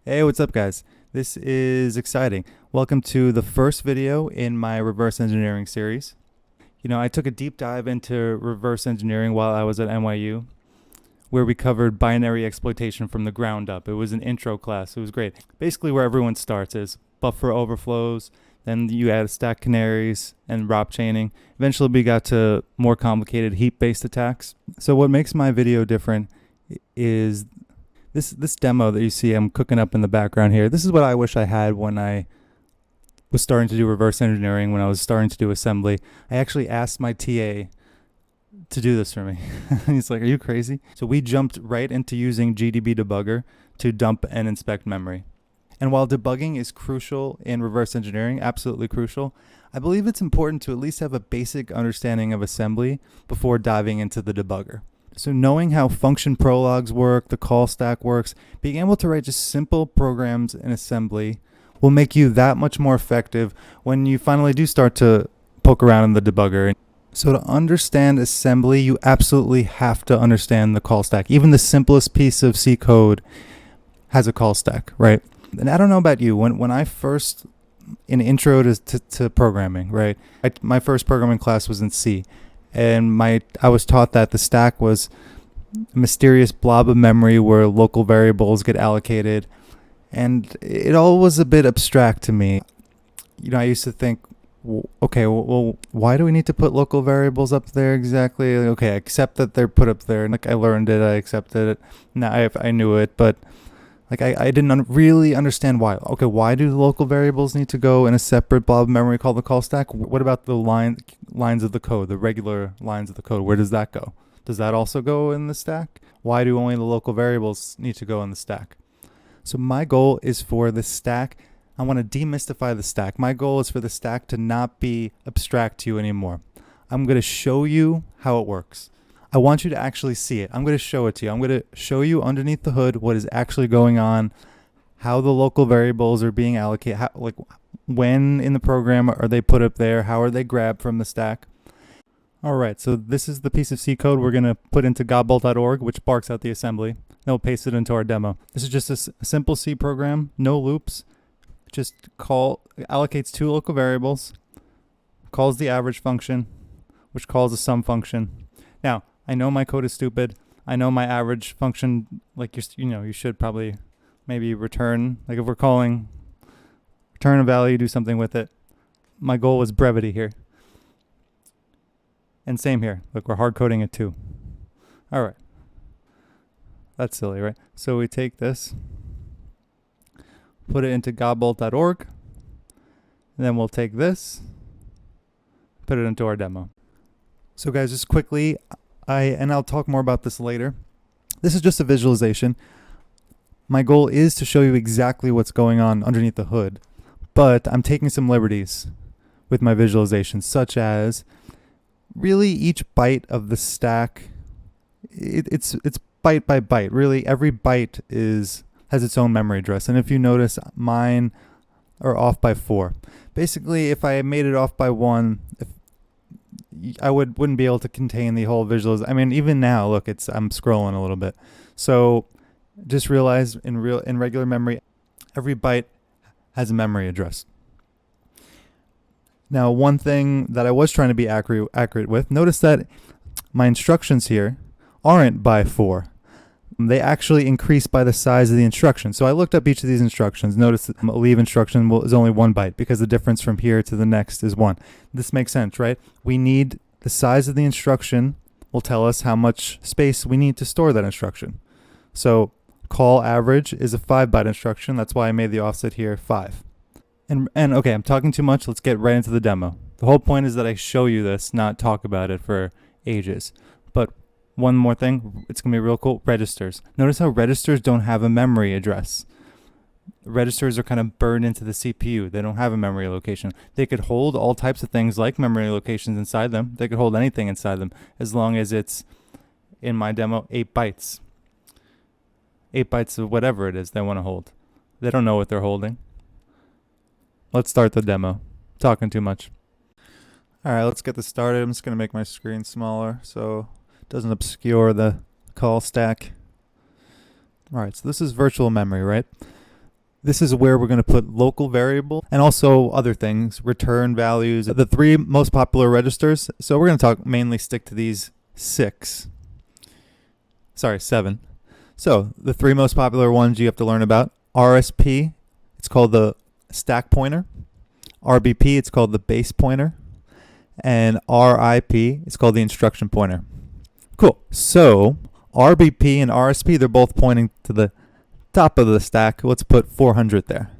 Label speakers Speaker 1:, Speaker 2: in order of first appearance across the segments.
Speaker 1: Hey, what's up, guys? This is exciting. Welcome to the first video in my reverse engineering series. I took a deep dive into reverse engineering while I was at NYU, where we covered binary exploitation from the ground up. It was an intro class. It was great. Basically, where everyone starts is buffer overflows, then you add stack canaries and ROP chaining. Eventually, we got to more complicated heap-based attacks. So what makes my video different is this demo that you see I'm cooking up in the background here. This is what I wish I had when I was starting to do reverse engineering, when I was starting to do assembly. I actually asked my TA to do this for me. He's like, "Are you crazy?" So we jumped right into using GDB debugger to dump and inspect memory. And while debugging is crucial in reverse engineering, absolutely crucial, I believe it's important to at least have a basic understanding of assembly before diving into the debugger. So knowing how function prologues work, the call stack works, being able to write just simple programs in assembly will make you that much more effective when you finally do start to poke around in the debugger. So to understand assembly, you absolutely have to understand the call stack. Even the simplest piece of C code has a call stack, right? And I don't know about you, when I first, in intro to programming, right? My first programming class was in C. And I was taught that the stack was a mysterious blob of memory where local variables get allocated. And it all was a bit abstract to me. I used to think, okay, well, why do we need to put local variables up there exactly? Okay, I accept that they're put up there. Like, I learned it, I accepted it. Now I knew it, but I didn't really understand why. Okay, why do the local variables need to go in a separate blob of memory called the call stack? What about the lines of the code, the regular lines of the code? Where does that go? Does that also go in the stack? Why do only the local variables need to go in the stack? So my goal is for the stack, I want to demystify the stack. My goal is for the stack to not be abstract to you anymore. I'm going to show you how it works. I want you to actually see it. I'm going to show it to you. I'm going to show you underneath the hood what is actually going on, how the local variables are being allocated, when in the program are they put up there, how are they grabbed from the stack. All right, so this is the piece of C code we're going to put into godbolt.org, which barks out the assembly. Then we'll paste it into our demo. This is just a simple C program, no loops. Just allocates two local variables, calls the average function, which calls a sum function. Now, I know my code is stupid. I know my average function, you should probably maybe return, like if we're calling return a value, do something with it. My goal was brevity here. And same here. Look, we're hard coding it too. All right. That's silly, right? So we take this, put it into godbolt.org, and then we'll take this, put it into our demo. So guys, just quickly, I'll talk more about this later. This is just a visualization. My goal is to show you exactly what's going on underneath the hood, but I'm taking some liberties with my visualizations, such as really each byte of the stack, it's byte by byte. Really, every byte has its own memory address, and if you notice, mine are off by 4. Basically, if I made it off by 1, I wouldn't be able to contain the whole visuals. I mean, even now, look, I'm scrolling a little bit. So just realize in regular memory, every byte has a memory address. Now, one thing that I was trying to be accurate with, notice that my instructions here aren't by 4. They actually increase by the size of the instruction. So I looked up each of these instructions. Notice that a leave instruction is only 1 byte because the difference from here to the next is 1. This makes sense, right? We need the size of the instruction will tell us how much space we need to store that instruction. So call average is a 5-byte instruction. That's why I made the offset here 5. And okay, I'm talking too much. Let's get right into the demo. The whole point is that I show you this, not talk about it for ages. But one more thing, it's going to be real cool, registers. Notice how registers don't have a memory address. Registers are kind of burned into the CPU. They don't have a memory location. They could hold all types of things like memory locations inside them. They could hold anything inside them as long as it's, in my demo, 8 bytes. 8 bytes of whatever it is they want to hold. They don't know what they're holding. Let's start the demo. Talking too much. All right, let's get this started. I'm just going to make my screen smaller so it doesn't obscure the call stack. All right, so this is virtual memory, right? This is where we're going to put local variable and also other things, return values, the three most popular registers. So we're going to mainly stick to these seven. So the three most popular ones you have to learn about: RSP, it's called the stack pointer; RBP, it's called the base pointer; and RIP, it's called the instruction pointer. Cool. So RBP and RSP, they're both pointing to the top of the stack. Let's put 400 there.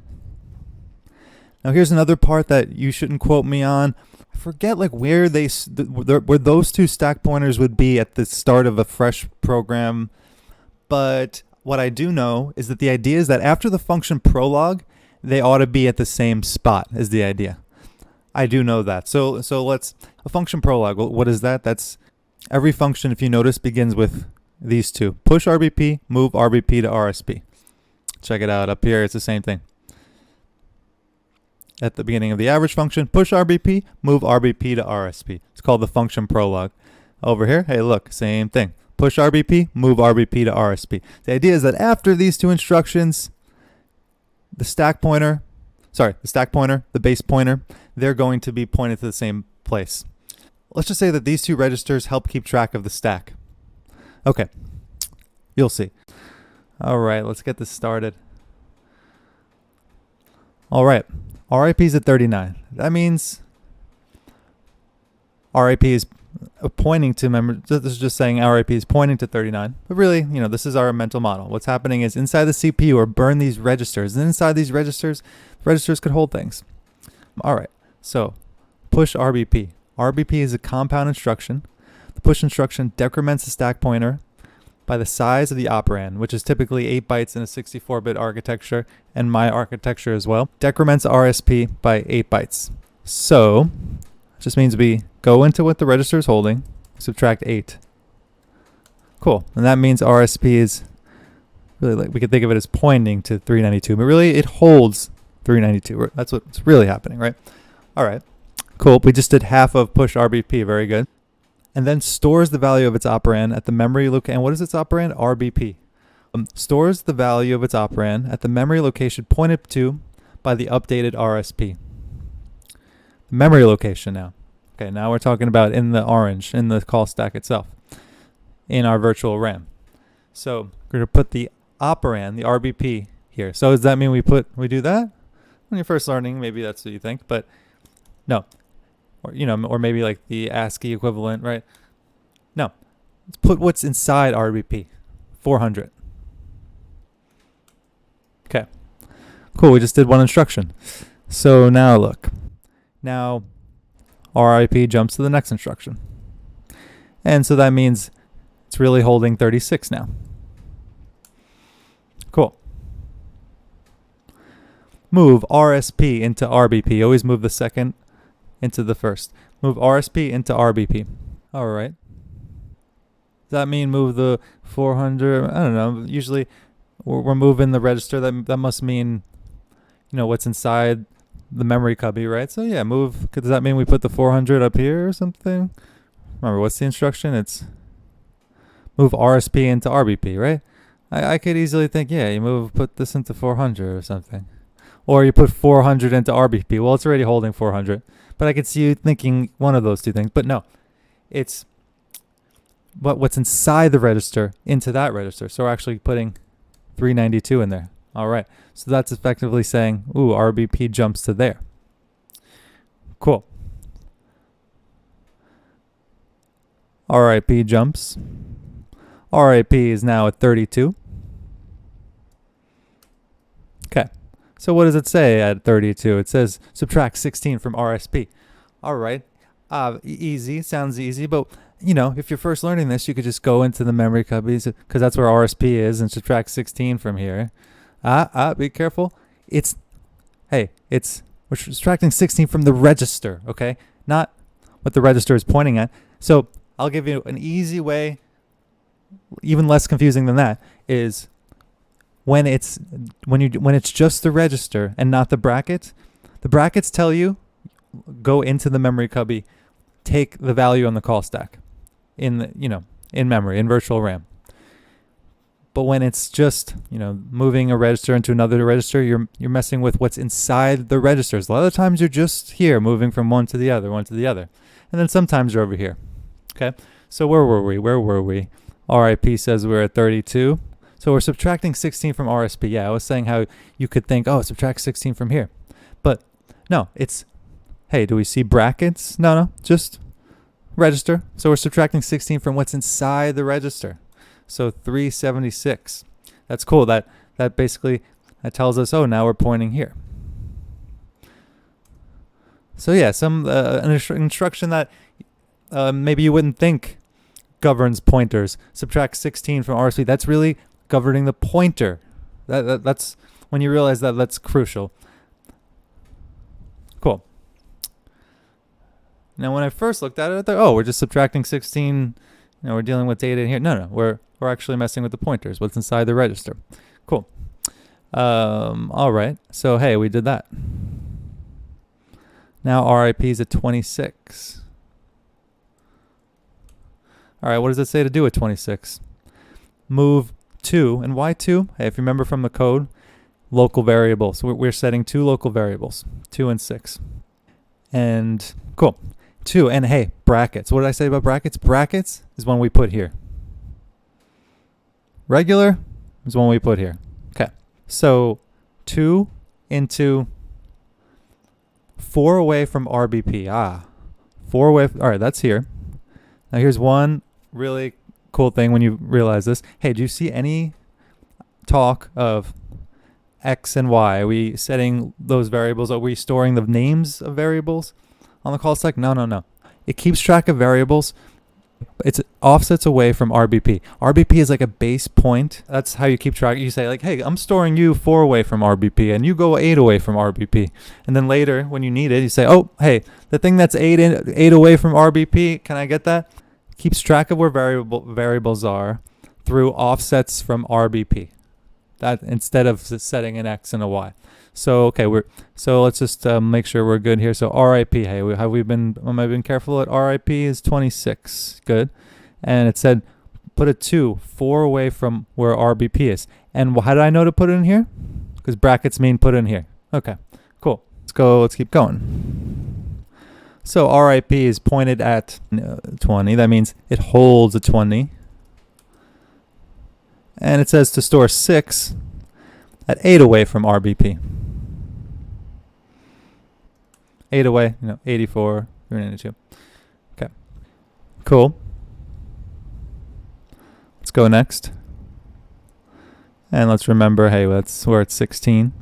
Speaker 1: Now here's another part that you shouldn't quote me on. I forget like where where those two stack pointers would be at the start of a fresh program. But what I do know is that the idea is that after the function prolog, they ought to be at the same spot is the idea. I do know that. So a function prolog, what is that? That's every function, if you notice, begins with these two: push RBP, move RBP to RSP. Check it out up here. It's the same thing. At the beginning of the average function, push RBP, move RBP to RSP. It's called the function prolog. Over here, hey, look, same thing. Push RBP, move RBP to RSP. The idea is that after these two instructions, the stack pointer, the base pointer, they're going to be pointed to the same place. Let's just say that these two registers help keep track of the stack. Okay, you'll see. All right, let's get this started. All right, RIP is at 39. That means RIP is pointing to this is just saying RIP is pointing to 39. But really, this is our mental model. What's happening is inside the CPU are burned these registers, and inside these registers could hold things. All right, so push RBP. RBP is a compound instruction. The push instruction decrements the stack pointer by the size of the operand, which is typically 8 bytes in a 64-bit architecture, and my architecture as well. Decrements RSP by 8 bytes. So it just means we go into what the register is holding, subtract 8. Cool. And that means RSP is really, like, we could think of it as pointing to 392, but really it holds 392. That's what's really happening, right? All right. Cool. We just did half of push RBP. Very good. And then stores the value of its operand at the memory location. And what is its operand? RBP. Stores the value of its operand at the memory location pointed to by the updated RSP. The memory location now. Okay, now we're talking about in the orange, in the call stack itself, in our virtual RAM. So we're going to put the operand, the RBP, here. So does that mean we do that? When you're first learning, maybe that's what you think, but no. Or maybe like the ASCII equivalent, right? No. Let's put what's inside RBP. 400. Okay. Cool, we just did one instruction. So now look. Now RIP jumps to the next instruction. And so that means it's really holding 36 now. Cool. Move RSP into RBP. Always move the second into the first. Move RSP into RBP. All right. Does that mean move the 400? I don't know. Usually we're moving the register. That must mean, what's inside the memory cubby, right? So yeah, move. Does that mean we put the 400 up here or something? Remember, what's the instruction? It's move RSP into RBP, right? I could easily think, yeah, put this into 400 or something. Or you put 400 into RBP. Well, it's already holding 400. But I could see you thinking one of those two things. But no, it's what's inside the register into that register. So we're actually putting 392 in there. All right. So that's effectively saying, ooh, RBP jumps to there. Cool. RIP jumps. RIP is now at 32. Okay. So what does it say at 32? It says subtract 16 from RSP. All right. Easy. Sounds easy. But, if you're first learning this, you could just go into the memory cubbies because that's where RSP is and subtract 16 from here. Be careful. We're subtracting 16 from the register, okay? Not what the register is pointing at. So I'll give you an easy way, even less confusing than that, is when it's just the register and not the bracket. The brackets tell you go into the memory cubby, take the value on the call stack in memory, in virtual RAM. But when it's just, moving a register into another register, you're messing with what's inside the registers. A lot of times you're just here, moving from one to the other. And then sometimes you're over here. Okay, so where were we? RIP says we're at 32. So we're subtracting 16 from RSP. Yeah, I was saying how you could think, oh, subtract 16 from here. But no, it's, hey, do we see brackets? No, just register. So we're subtracting 16 from what's inside the register. So 376. That's cool. That basically tells us, oh, now we're pointing here. So yeah, some an instruction that maybe you wouldn't think governs pointers. Subtract 16 from RSP. That's really governing the pointer. That's when you realize that that's crucial. Cool. Now, when I first looked at it, I thought, oh, we're just subtracting 16. We're dealing with data in here. No, we're actually messing with the pointers, what's inside the register. Cool. All right. So, hey, we did that. Now RIP is at 26. All right, what does it say to do at 26? Move 2. And why 2? Hey, if you remember from the code, local variables. So we're setting 2 local variables, 2 and 6. And cool. 2. And hey, brackets. What did I say about brackets? Brackets is one we put here. Regular is one we put here. Okay. So 2 into 4 away from RBP. 4 away. All right, that's here. Now here's one really cool thing when you realize this. Hey, do you see any talk of X and Y? Are we setting those variables? Are we storing the names of variables on the call stack? No. It keeps track of variables. It's offsets away from RBP. RBP is like a base point. That's how you keep track. You say like, hey, I'm storing you 4 away from RBP, and you go 8 away from RBP. And then later, when you need it, you say, oh, hey, the thing that's 8 away from RBP, can I get that? Keeps track of where variables are through offsets from RBP. That instead of setting an X and a Y. So okay, so let's just make sure we're good here. So RIP, hey, am I been careful at RIP is 26, good. And it said put a 2, 4 away from where RBP is. And how did I know to put it in here? Because brackets mean put in here. Okay, cool. Let's keep going. So RIP is pointed at 20. That means it holds a 20. And it says to store 6 at 8 away from RBP. 8 away, 84, 392. Okay, cool. Let's go next. And let's remember, hey, we're at 16.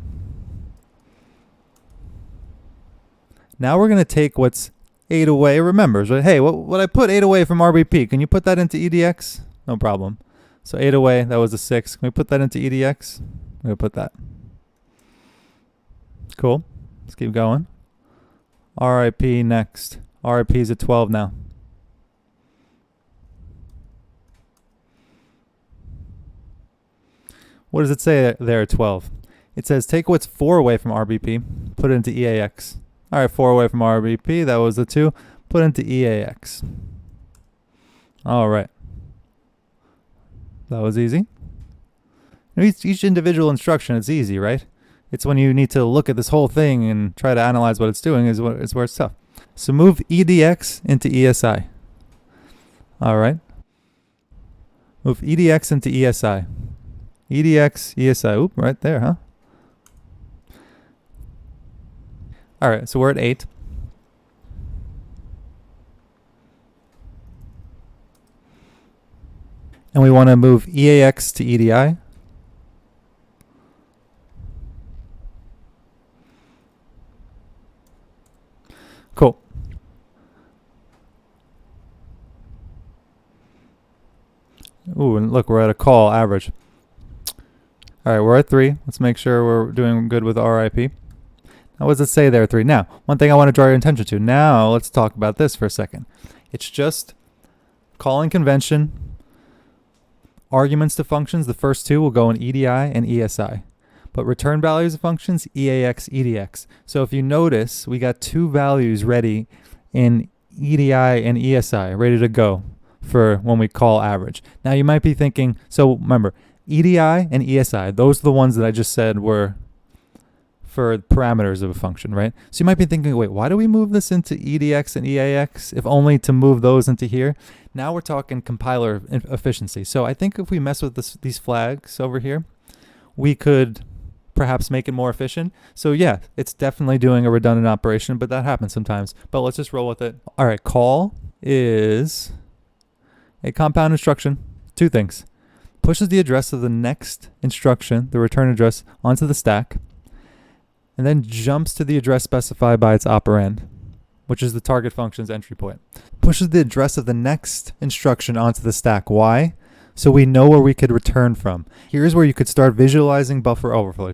Speaker 1: Now we're going to take what's 8 away. Remembers, right? Hey, what I put 8 away from RBP, can you put that into EDX? No problem. So 8 away, that was a 6. Can we put that into EDX? I'm going to put that. Cool. Let's keep going. RIP next. RIP is at 12 now. What does it say there at 12? It says take what's 4 away from RBP, put it into EAX. All right, 4 away from RBP, that was the 2. Put it into EAX. All right. That was easy. Each individual instruction is easy, right? It's when you need to look at this whole thing and try to analyze what it's doing is where it's tough. So move EDX into ESI. All right. Move EDX into ESI. EDX, ESI. Oop, right there, huh? All right, so we're at 8. And we want to move EAX to EDI. Cool. Ooh, and look, we're at a call average. All right, we're at 3. Let's make sure we're doing good with RIP. Now, what does it say there, 3? Now, one thing I want to draw your attention to. Now, let's talk about this for a second. It's just calling convention. Arguments to functions, the first 2 will go in EDI and ESI. But return values of functions, EAX, EDX. So if you notice, we got 2 values ready in EDI and ESI, ready to go for when we call average. Now you might be thinking, so remember, EDI and ESI, those are the ones that I just said were for parameters of a function, right? So you might be thinking, wait, why do we move this into EDX and EAX if only to move those into here? Now we're talking compiler efficiency. So I think if we mess with these flags over here, we could perhaps make it more efficient. So yeah, it's definitely doing a redundant operation, but that happens sometimes. But let's just roll with it. All right, call is a compound instruction. Two things. Pushes the address of the next instruction, the return address, onto the stack, and then jumps to the address specified by its operand, which is the target function's entry point. Pushes the address of the next instruction onto the stack. Why? So we know where we could return from. Here's where you could start visualizing buffer overflow.